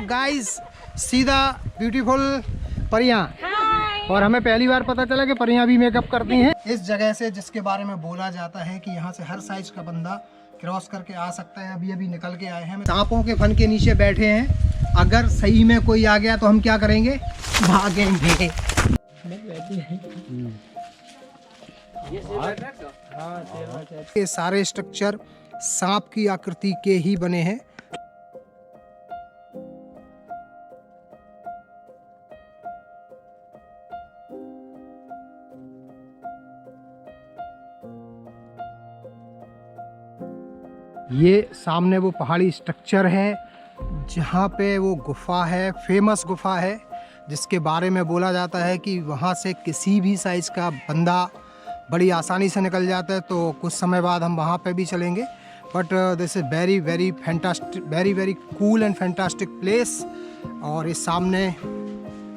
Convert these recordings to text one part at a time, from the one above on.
Guys सीधा beautiful परियां, और हमें पहली बार पता चला कि परियां भी मेकअप करती हैं इस जगह से, जिसके बारे में बोला जाता है कि यहाँ से हर साइज का बंदा क्रॉस करके आ सकता है। अभी अभी निकल के आए हैं, सांपों के फन के नीचे बैठे हैं। अगर सही में कोई आ गया तो हम क्या करेंगे? भागेंगे। ये सारे स्ट्रक्चर सांप की आकृति के ही बने हैं। ये सामने वो पहाड़ी स्ट्रक्चर है जहाँ पे वो गुफा है, फेमस गुफा है, जिसके बारे में बोला जाता है कि वहाँ से किसी भी साइज़ का बंदा बड़ी आसानी से निकल जाता है। तो कुछ समय बाद हम वहाँ पे भी चलेंगे। But this is very very fantastic, very very cool and fantastic place. और इस सामने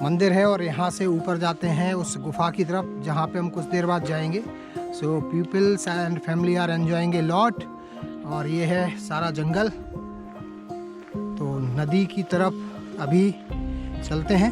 मंदिर है और यहाँ से ऊपर जाते हैं उस गुफा की तरफ, जहाँ पे हम कुछ देर बाद जाएंगे। So peoples and family are enjoying a lot. और ये है सारा जंगल। तो नदी की तरफ अभी चलते हैं।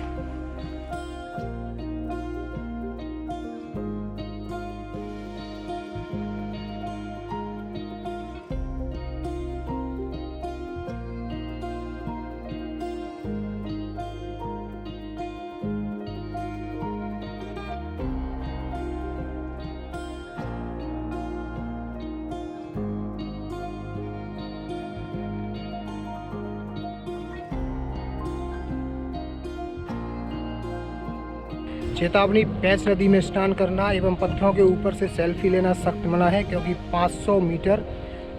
चेतावनी, पैंच नदी में स्नान करना एवं पत्थरों के ऊपर से सेल्फी लेना सख्त मना है, क्योंकि 500 मीटर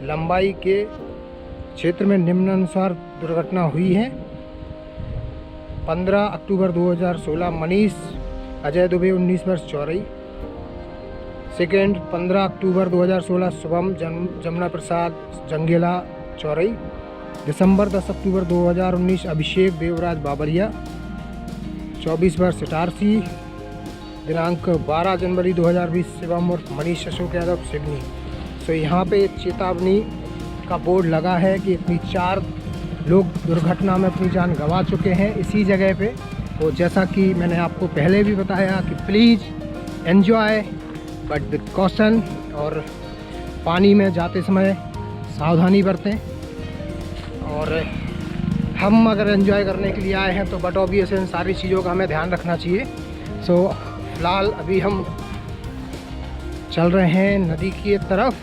लंबाई के क्षेत्र में निम्नानुसार दुर्घटना हुई है। 15 अक्टूबर 2016 मनीष अजय दुबे 19 वर्ष चौरई। सेकेंड 15 अक्टूबर 2016 शुभम जमुना प्रसाद जंगेला चौरई। दिसंबर 10 अक्टूबर 2019 अभिषेक देवराज बाबरिया 24 वर्ष इटारसी। दिनांक 12 जनवरी 2020 शिवम और मनीष अशोक यादव सिडनी। सो यहाँ पे चेतावनी का बोर्ड लगा है कि इतनी 4 लोग दुर्घटना में अपनी जान गंवा चुके हैं इसी जगह पे। तो जैसा कि मैंने आपको पहले भी बताया कि please enjoy but with caution, और पानी में जाते समय सावधानी बरतें। और हम अगर एंजॉय करने के लिए आए हैं तो बट ऑब्वियस इन सारी चीज़ों का हमें ध्यान रखना चाहिए। सो फिलहाल अभी हम चल रहे हैं नदी की तरफ।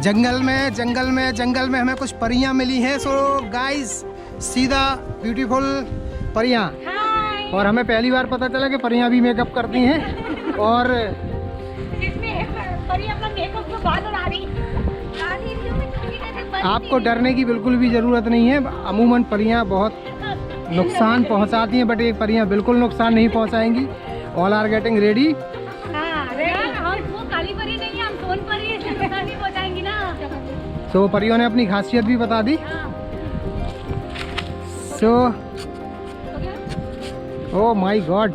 जंगल में हमें कुछ परियां मिली हैं। सो गाइस सीधा ब्यूटीफुल परियां, और हमें पहली बार पता चला कि परियां भी मेकअप करती हैं। और आपको डरने की बिल्कुल भी ज़रूरत नहीं है। अमूमन परियां बहुत नुकसान पहुंचाती हैं, बट ये परियां बिल्कुल नुकसान नहीं पहुंचाएंगी। All are getting ready. So परियों ने अपनी खासियत भी बता दी। सो ओह माय गॉड,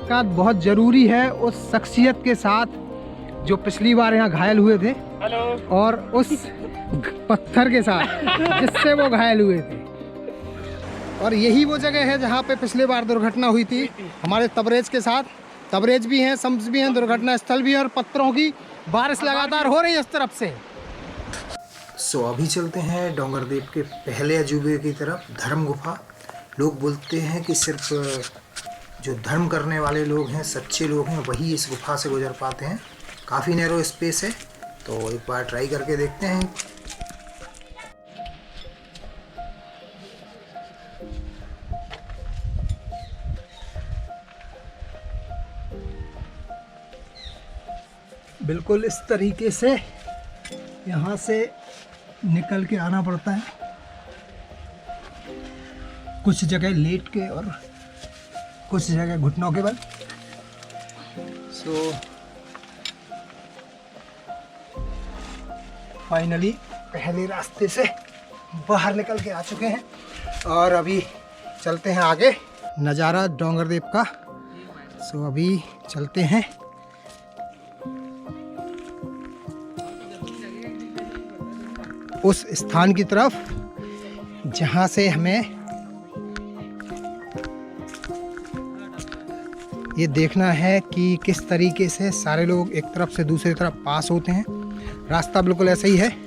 का बहुत ज़रूरी है उस शख्सियत के साथ जो पिछली बार यहाँ घायल हुए थे, और उस पत्थर के साथ जिससे वो घायल हुए थे। और यही वो जगह है जहाँ पे पिछली बार दुर्घटना हुई थी हमारे तबरेज के साथ। तबरेज भी हैं, सम्स भी हैं, दुर्घटना स्थल भी है, और पत्थरों की बारिश लगातार हो रही है इस तरफ से। सो अभी चलते हैं डोंगरदेव के पहले अजूबे की तरफ, धर्म गुफा। लोग बोलते हैं कि सिर्फ जो धर्म करने वाले लोग हैं, सच्चे लोग हैं, वही इस गुफा से गुजर पाते हैं। काफ़ी नैरो स्पेस है, तो एक बार ट्राई करके देखते हैं। बिल्कुल इस तरीके से यहाँ से निकल के आना पड़ता है, कुछ जगह लेट के और कुछ जगह घुटनों के बल। सो फाइनली पहले रास्ते से बाहर निकल के आ चुके हैं और अभी चलते हैं आगे। नज़ारा डोंगरदेव का। सो अभी चलते हैं। उस स्थान की तरफ जहाँ से हमें ये देखना है कि किस तरीके से सारे लोग एक तरफ से दूसरी तरफ पास होते हैं। रास्ता बिल्कुल ऐसा ही है।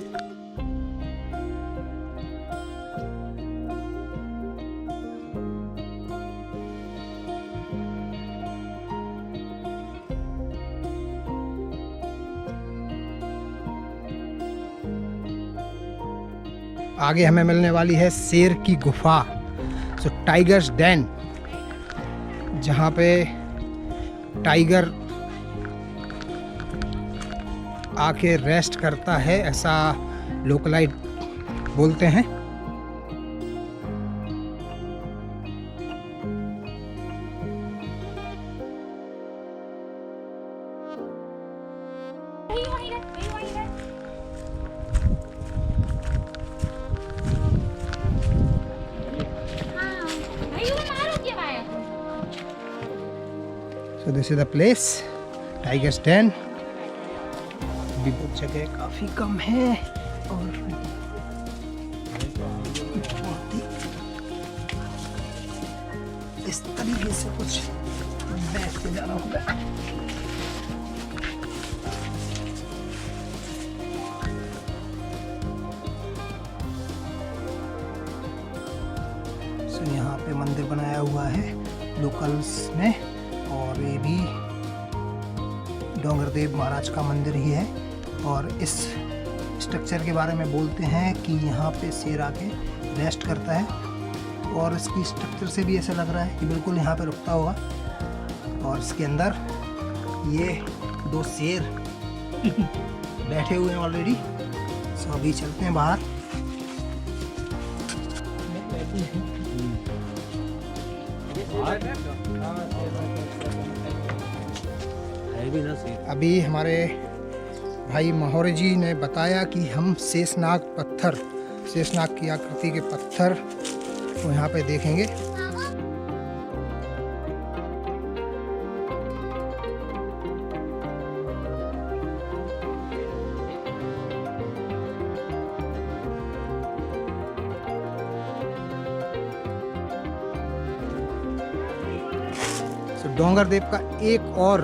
आगे हमें मिलने वाली है शेर की गुफा, सो टाइगर्स डेन, जहाँ पे टाइगर आके रेस्ट करता है, ऐसा लोकलाइट बोलते हैं। So this is the place, Tiger's Den। अभी बहुत जगह काफ़ी कम है और इस तरीके से कुछ बैठ के जाना होगा। So यहाँ पे मंदिर बनाया हुआ है लोकल्स ने और ये भी डोंगरदेव महाराज का मंदिर ही है। और इस स्ट्रक्चर के बारे में बोलते हैं कि यहाँ पे शेर आके रेस्ट करता है और इसकी स्ट्रक्चर से भी ऐसा लग रहा है कि बिल्कुल यहाँ पे रुकता होगा। और इसके अंदर ये 2 शेर बैठे हुए हैं ऑलरेडी। सो अभी चलते हैं बाहर। अभी हमारे भाई महोरे जी ने बताया कि हम शेषनाग पत्थर, शेषनाग की आकृति के पत्थर को यहाँ पे देखेंगे। तो डोंगरदेव का एक और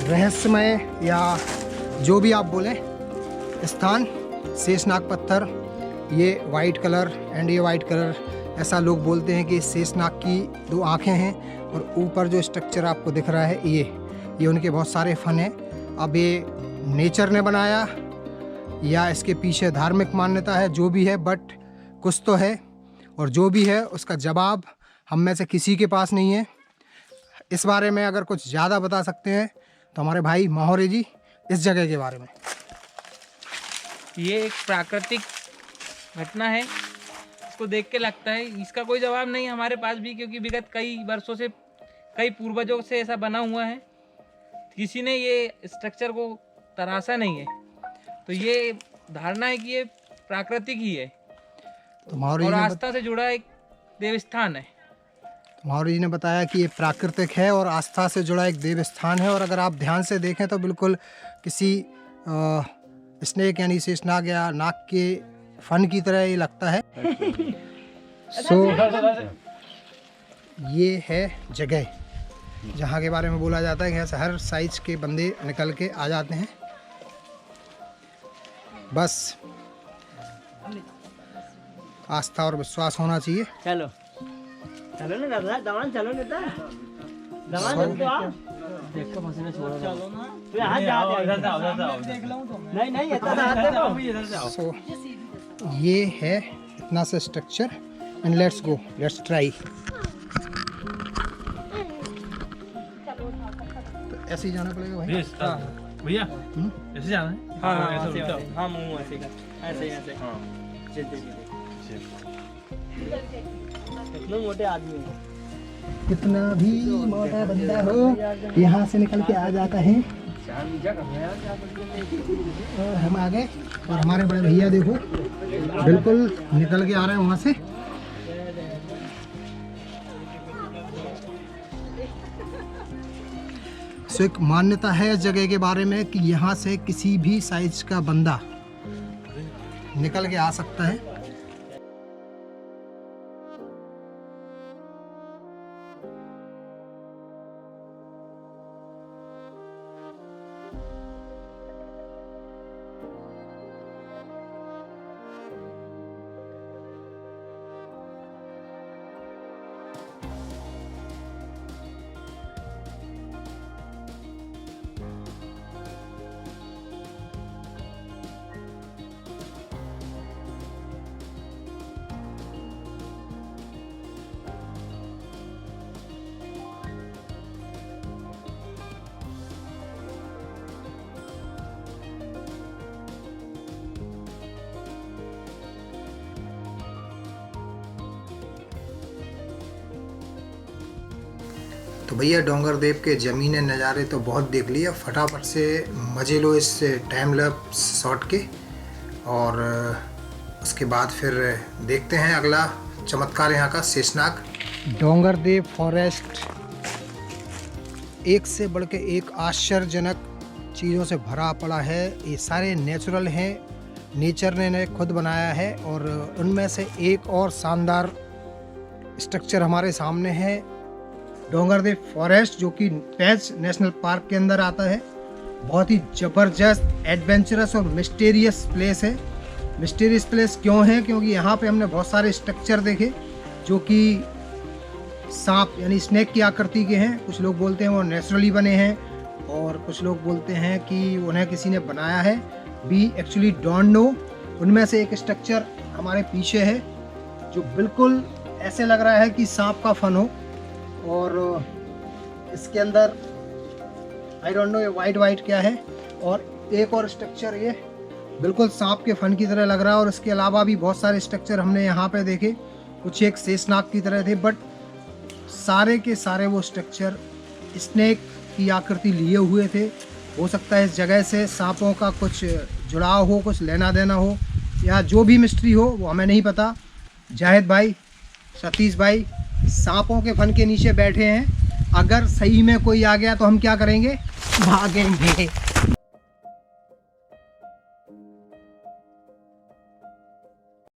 रहस्यमय या जो भी आप बोलें स्थान, शेषनाग पत्थर। ये वाइट कलर एंड ये वाइट कलर, ऐसा लोग बोलते हैं कि शेषनाग की 2 आँखें हैं। और ऊपर जो स्ट्रक्चर आपको दिख रहा है ये उनके बहुत सारे फन हैं। अब ये नेचर ने बनाया या इसके पीछे धार्मिक मान्यता है, जो भी है, बट कुछ तो है। और जो भी है उसका जवाब हम में से किसी के पास नहीं है। इस बारे में अगर कुछ ज़्यादा बता सकते हैं तो हमारे भाई महोरे जी इस जगह के बारे में। ये एक प्राकृतिक घटना है, इसको देख के लगता है इसका कोई जवाब नहीं हमारे पास भी, क्योंकि विगत कई वर्षों से कई पूर्वजों से ऐसा बना हुआ है। किसी ने ये स्ट्रक्चर को तराशा नहीं है, तो ये धारणा है कि ये प्राकृतिक ही है तो महोरे और आस्था से जुड़ा एक देवस्थान है। महोरे जी ने बताया कि ये प्राकृतिक है और आस्था से जुड़ा एक देव स्थान है। और अगर आप ध्यान से देखें तो बिल्कुल किसी स्नेक यानी शेषनाग या नाग के फन की तरह ये लगता है। सो ये है जगह जहाँ के बारे में बोला जाता है कि ऐसे हर साइज के बंदे निकल के आ जाते हैं। बस आस्था और विश्वास होना चाहिए। चलो चलो ना दादा, दवान चलो नेता, दवान तो आ देखो मशीन छोड़ो चलो ना, तू यहां जा, इधर जाओ देख लूं तो नहीं नहीं इधर हाथ देखो, इधर जाओ। सो ये है इतना सा structure and let's go, let's try. तो ऐसे ही जाना पड़ेगा भाई। भैया ऐसे जाना है। हां ऐसे, हां मुंह ऐसे कर, ऐसे ऐसे हां चल कितने मोटे आदमी हैं। कितना भी मोटा बंदा हो यहाँ से निकल के आ जाता है और हम आ गए और हमारे बड़े भैया देखो बिल्कुल निकल के आ रहे हैं वहाँ से। सो एक मान्यता है इस जगह के बारे में कि यहाँ से किसी भी साइज का बंदा निकल के आ सकता है। तो भैया डोंगर देव के ज़मीने नज़ारे तो बहुत देख लिया, फटाफट से मज़े लो इस टाइम लैप्स शॉट के, और उसके बाद फिर देखते हैं अगला चमत्कार यहाँ का शेषनाग। डोंगर देव फॉरेस्ट एक से बढ़ के एक आश्चर्यजनक चीज़ों से भरा पड़ा है। ये सारे नेचुरल हैं, नेचर ने खुद बनाया है, और उनमें से एक और शानदार स्ट्रक्चर हमारे सामने है डोंगर देव फॉरेस्ट, जो कि पेंच नेशनल पार्क के अंदर आता है। बहुत ही ज़बरदस्त, एडवेंचरस और मिस्टीरियस प्लेस है। मिस्टीरियस प्लेस क्यों है? क्योंकि यहाँ पे हमने बहुत सारे स्ट्रक्चर देखे जो कि सांप यानी स्नेक की आकृति के हैं। कुछ लोग बोलते हैं वो नेचुरली बने हैं, और कुछ लोग बोलते हैं कि उन्हें किसी ने बनाया है। We actually don't know. उनमें से एक स्ट्रक्चर हमारे पीछे है जो बिल्कुल ऐसे लग रहा है कि सांप का फन हो, और इसके अंदर आई डोंट नो ये वाइट क्या है। और एक और स्ट्रक्चर ये बिल्कुल सांप के फन की तरह लग रहा है, और इसके अलावा भी बहुत सारे स्ट्रक्चर हमने यहाँ पे देखे। कुछ एक शेषनाग की तरह थे, बट सारे के सारे वो स्ट्रक्चर स्नेक की आकृति लिए हुए थे। हो सकता है इस जगह से सांपों का कुछ जुड़ाव हो, कुछ लेना देना हो, या जो भी मिस्ट्री हो वो हमें नहीं पता। जाहिद भाई, सतीश भाई सांपों के फन के नीचे बैठे हैं। अगर सही में कोई आ गया तो हम क्या करेंगे? भागेंगे।